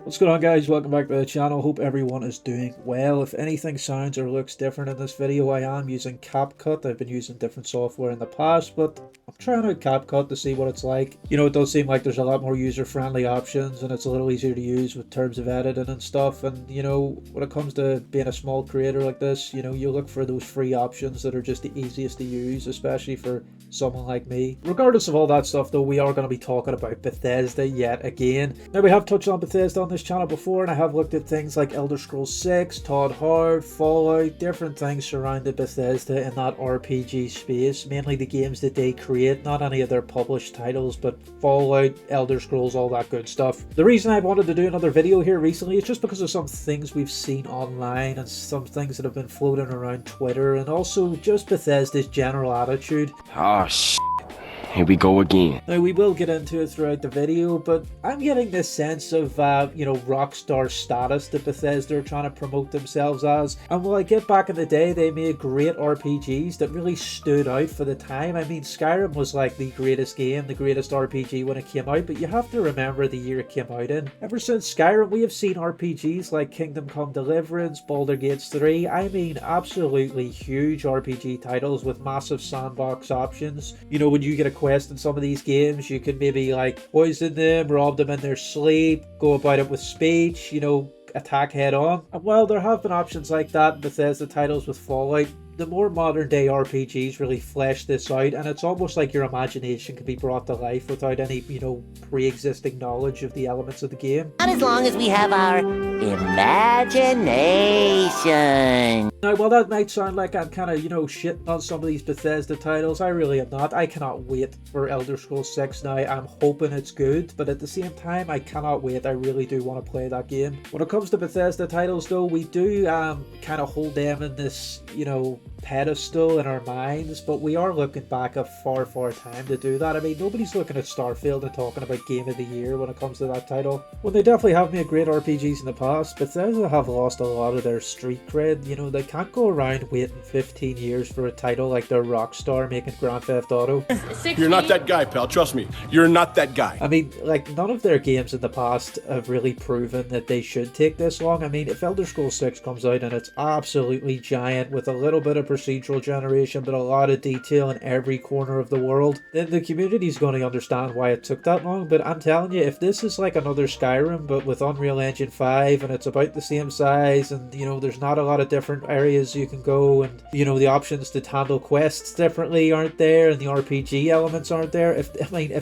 What's going on, guys? Welcome back to the channel. Hope everyone is doing well. If anything sounds or looks different in this video, I am using CapCut. I've been using different software in the past, but I'm trying out CapCut to see what it's like. You know, it does seem like there's a lot more user-friendly options and it's a little easier to use with terms of editing and stuff. And you know, when it comes to being a small creator like this, you know, you look for those free options that are just the easiest to use, especially for someone like me. Regardless of all that stuff though, we are going to be talking about Bethesda yet again. Now, we have touched on Bethesda on this channel before, and I have looked at things like Elder Scrolls 6, Todd Hard, Fallout, different things surrounding Bethesda in that RPG space, mainly the games that they create, not any of their published titles, but Fallout, Elder Scrolls, all that good stuff. The reason I wanted to do another video here recently is just because of some things we've seen online and some things that have been floating around Twitter, and also just Bethesda's general attitude. Oh, here we go again. Now, we will get into it throughout the video, but I'm getting this sense of, you know, rockstar status that Bethesda are trying to promote themselves as. And while I get back in the day, they made great RPGs that really stood out for the time. I mean, Skyrim was like the greatest game, the greatest RPG when it came out, but you have to remember the year it came out in. Ever since Skyrim, we have seen RPGs like Kingdom Come Deliverance, Baldur's Gate 3, I mean, absolutely huge RPG titles with massive sandbox options. You know, when you get a quest in some of these games, you can maybe like poison them, rob them in their sleep, go about it with speech, you know, attack head on. And while there have been options like that in Bethesda titles with Fallout, the more modern day RPGs really flesh this out, and it's almost like your imagination can be brought to life without any, you know, pre-existing knowledge of the elements of the game. Not as long as we have our imagination. Now, while that might sound like I'm kind of, you know, shitting on some of these Bethesda titles, I really am not. I cannot wait for Elder Scrolls 6 now. I'm hoping it's good, but at the same time, I cannot wait. I really do want to play that game. When it comes to Bethesda titles, though, we do kind of hold them in this, you know, pedestal in our minds, but we are looking back a far time to do that. I mean, nobody's looking at Starfield and talking about Game of the Year when it comes to that title. Well, they definitely have made great RPGs in the past. Bethesda have lost a lot of their street cred. You know, they can't go around waiting 15 years for a title like they're Rockstar making Grand Theft Auto. You're not that guy, pal. Trust me. You're not that guy. I mean, like, none of their games in the past have really proven that they should take this long. I mean, if Elder Scrolls 6 comes out and it's absolutely giant with a little bit of procedural generation but a lot of detail in every corner of the world, then the community's going to understand why it took that long. But I'm telling you, if this is like another Skyrim but with Unreal Engine 5 and it's about the same size and, you know, there's not a lot of different areas you can go and, you know, the options to handle quests differently aren't there and the RPG elements aren't there, if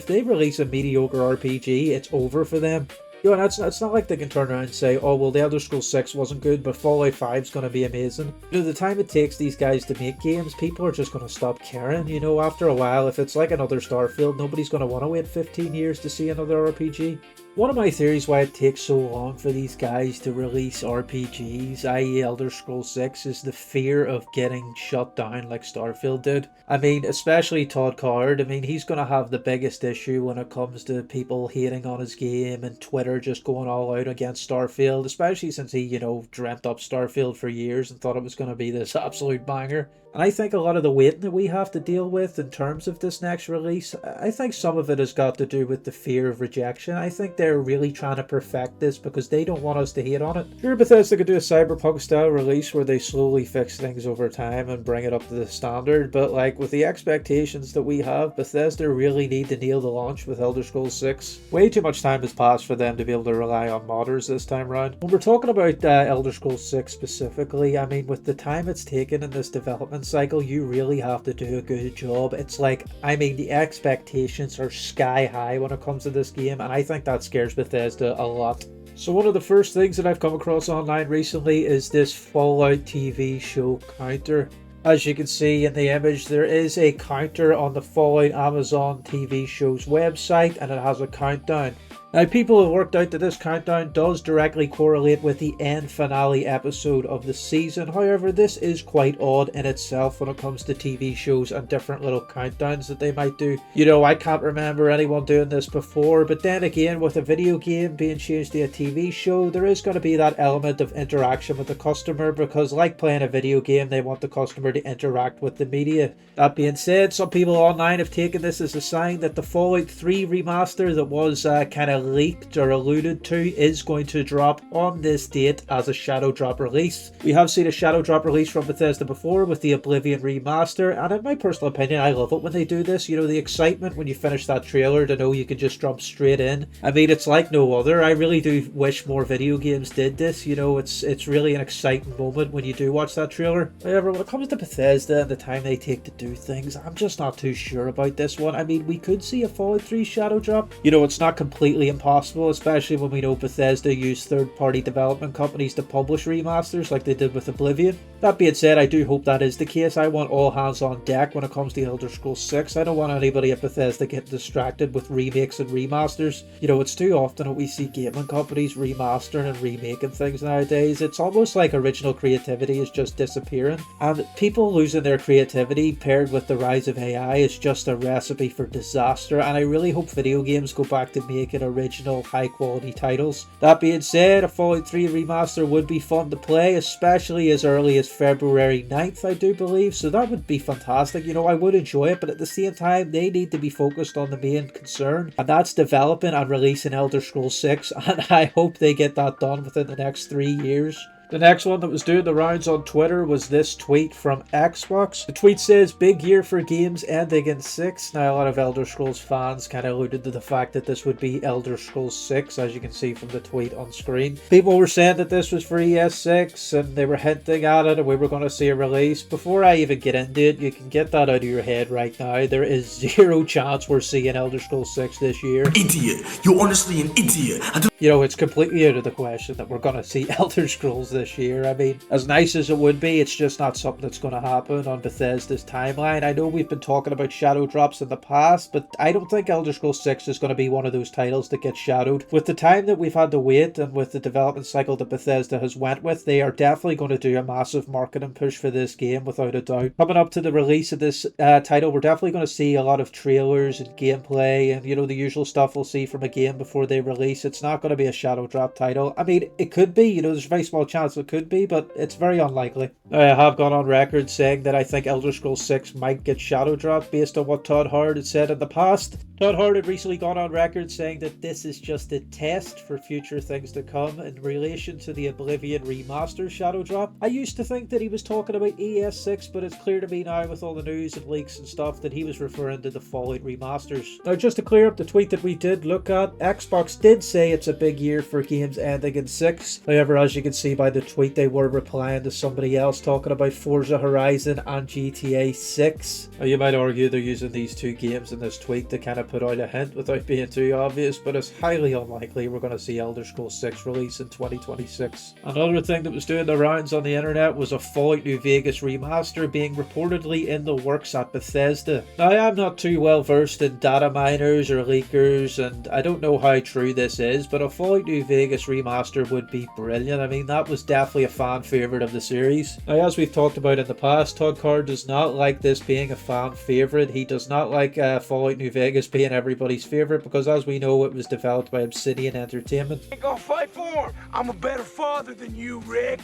they release a mediocre RPG, it's over for them. You know, it's not like they can turn around and say, oh, well, the Elder Scrolls 6 wasn't good, but Fallout 5 is going to be amazing. You know, the time it takes these guys to make games, people are just going to stop caring. You know, after a while, if it's like another Starfield, nobody's going to want to wait 15 years to see another RPG. One of my theories why it takes so long for these guys to release RPGs, i.e. Elder Scrolls 6, is the fear of getting shut down like Starfield did. I mean, especially Todd Hard. I mean, he's going to have the biggest issue when it comes to people hating on his game and Twitter just going all out against Starfield, especially since he, you know, dreamt up Starfield for years and thought it was going to be this absolute banger. And I think a lot of the waiting that we have to deal with in terms of this next release, I think some of it has got to do with the fear of rejection. I think they're really trying to perfect this because they don't want us to hate on it. Sure, Bethesda could do a cyberpunk style release where they slowly fix things over time and bring it up to the standard, but like with the expectations that we have, Bethesda really need to nail the launch with Elder Scrolls 6. Way too much time has passed for them to be able to rely on modders this time round. When we're talking about Elder Scrolls 6 specifically, I mean, with the time it's taken in this development cycle, you really have to do a good job. It's like, I mean, the expectations are sky high when it comes to this game, and I think that scares Bethesda a lot. So one of the first things that I've come across online recently is this Fallout TV show counter. As you can see in the image, there is a counter on the Fallout Amazon TV show's website, and it has a countdown. Now, people have worked out that this countdown does directly correlate with the end finale episode of the season. However, this is quite odd in itself when it comes to TV shows and different little countdowns that they might do. You know, I can't remember anyone doing this before, but then again, with a video game being changed to a TV show, there is going to be that element of interaction with the customer because, like playing a video game, they want the customer to interact with the media. That being said, some people online have taken this as a sign that the Fallout 3 remaster that was kind of leaked or alluded to is going to drop on this date as a Shadowdrop release. We have seen a Shadowdrop release from Bethesda before with the Oblivion remaster, and in my personal opinion, I love it when they do this. You know, the excitement when you finish that trailer to know you can just jump straight in. I mean, it's like no other. I really do wish more video games did this. You know, it's really an exciting moment when you do watch that trailer. However, when it comes to Bethesda and the time they take to do things, I'm just not too sure about this one. I mean, we could see a Fallout 3 Shadowdrop. You know, it's not completely impossible, especially when we know Bethesda use third-party development companies to publish remasters like they did with Oblivion. That being said, I do hope that is the case. I want all hands on deck when it comes to Elder Scrolls 6. I don't want anybody at Bethesda getting distracted with remakes and remasters. You know, it's too often that we see gaming companies remastering and remaking things nowadays. It's almost like original creativity is just disappearing, and people losing their creativity paired with the rise of AI is just a recipe for disaster, and I really hope video games go back to making original high quality titles. That being said, a Fallout 3 remaster would be fun to play, especially as early as February 9th, I do believe, so that would be fantastic. You know, I would enjoy it, but at the same time, they need to be focused on the main concern, and that's developing and releasing Elder Scrolls 6, and I hope they get that done within the next 3 years. The next one that was doing the rounds on Twitter was this tweet from Xbox. The tweet says, "Big year for games ending in 6. Now, a lot of Elder Scrolls fans kind of alluded to the fact that this would be Elder Scrolls 6, as you can see from the tweet on screen. People were saying that this was for ES6, and they were hinting at it, and we were going to see a release. Before I even get into it, you can get that out of your head right now. There is zero chance we're seeing Elder Scrolls 6 this year. Idiot! You're honestly an idiot! You know, it's completely out of the question that we're going to see Elder Scrolls this year. I mean, as nice as it would be, it's just not something that's going to happen on Bethesda's timeline. I know we've been talking about shadow drops in the past, but I don't think Elder Scrolls 6 is going to be one of those titles that gets shadowed. With the time that we've had to wait and with the development cycle that Bethesda has went with, they are definitely going to do a massive marketing push for this game without a doubt. Coming up to the release of this title, we're definitely going to see a lot of trailers and gameplay and, you know, the usual stuff we'll see from a game before they release. It's not going to be a shadow drop title. I mean, it could be, you know, there's a very small chance it could be, but it's very unlikely. I have gone on record saying that I think Elder Scrolls 6 might get shadow dropped based on what Todd Howard had said in the past. Todd Howard had recently gone on record saying that this is just a test for future things to come in relation to the Oblivion Remaster shadow drop. I used to think that he was talking about ES6, but it's clear to me now with all the news and leaks and stuff that he was referring to the Fallout remasters. Now, just to clear up the tweet that we did look at, Xbox did say it's a big year for games ending in 6. However, as you can see by the tweet, they were replying to somebody else talking about Forza Horizon and GTA 6. Now, you might argue they're using these two games in this tweet to kind of put out a hint without being too obvious, but it's highly unlikely we're going to see Elder Scrolls 6 release in 2026. Another thing that was doing the rounds on the internet was a Fallout New Vegas remaster being reportedly in the works at Bethesda. Now, I'm not too well versed in data miners or leakers, and I don't know how true this is, but a Fallout New Vegas remaster would be brilliant. I mean, that was definitely a fan favourite of the series. Now, as we've talked about in the past, Todd Howard does not like this being a fan favourite. He does not like Fallout New Vegas being everybody's favourite because, as we know, it was developed by Obsidian Entertainment. I ain't gonna fight for him. I'm a better father than you, Rick.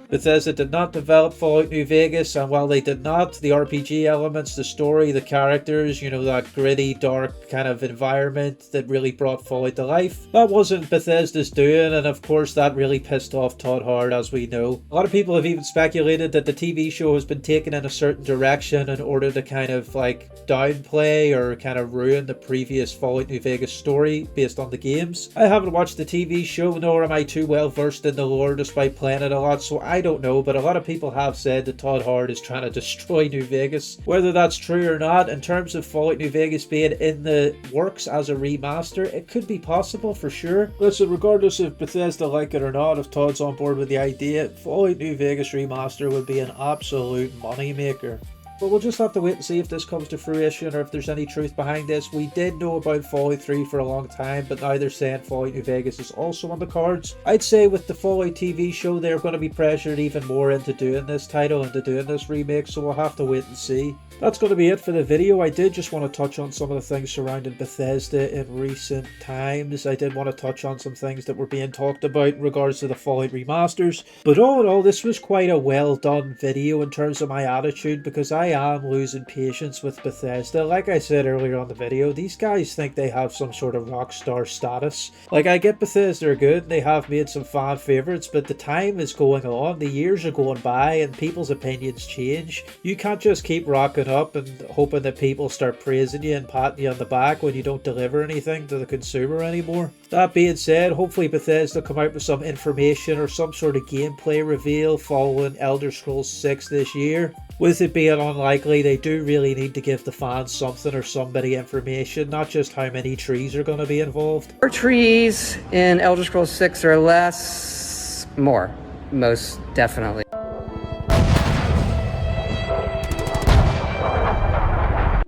Bethesda did not develop Fallout New Vegas, and while they did not, the RPG elements, the story, the characters, you know, that gritty, dark kind of environment that really brought Fallout to life, that wasn't Bethesda's doing, and of course that really pissed off Todd Howard, as we know. A lot of people have even speculated that the TV show has been taken in a certain direction in order to kind of like downplay or kind of ruin the previous Fallout New Vegas story based on the games. I haven't watched the TV show, nor am I too well versed in the lore despite playing it a lot, so I don't know, but a lot of people have said that Todd Howard is trying to destroy New Vegas. Whether that's true or not, in terms of Fallout New Vegas being in the works as a remaster, it could be possible for sure. Listen, regardless if Bethesda like it or not, if Todd's on board with the idea, Fallout New Vegas remaster would be an absolute money maker. But we'll just have to wait and see if this comes to fruition or if there's any truth behind this. We did know about Fallout 3 for a long time, but now they're saying Fallout New Vegas is also on the cards. I'd say with the Fallout TV show, they're going to be pressured even more into doing this title, into doing this remake, so we'll have to wait and see. That's going to be it for the video. I did just want to touch on some of the things surrounding Bethesda in recent times. I did want to touch on some things that were being talked about in regards to the Fallout remasters. But all in all, this was quite a well done video in terms of my attitude, because I I am losing patience with Bethesda. Like I said earlier on the video, these guys think they have some sort of rockstar status. Like, I get Bethesda are good and they have made some fan favorites, but the time is going on, the years are going by, and people's opinions change. You can't just keep rocking up and hoping that people start praising you and patting you on the back when you don't deliver anything to the consumer anymore. That being said, hopefully Bethesda come out with some information or some sort of gameplay reveal following Elder Scrolls 6 this year. With it being unlikely, they do really need to give the fans something or somebody information, not just how many trees are going to be involved. More trees in Elder Scrolls 6 or less, more, most definitely.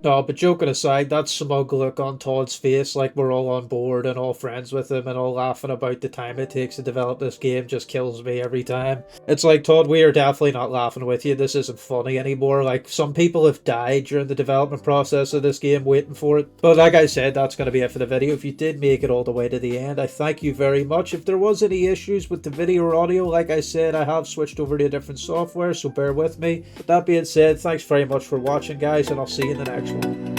No, but joking aside, that smug look on Todd's face like we're all on board and all friends with him and all laughing about the time it takes to develop this game just kills me every time. It's like, Todd, we are definitely not laughing with you. This isn't funny anymore. Like, some people have died during the development process of this game waiting for it. But like I said, that's going to be it for the video. If you did make it all the way to the end, I thank you very much. If there was any issues with the video or audio, like I said, I have switched over to a different software, so bear with me. But that being said, thanks very much for watching, guys, and I'll see you in the next one.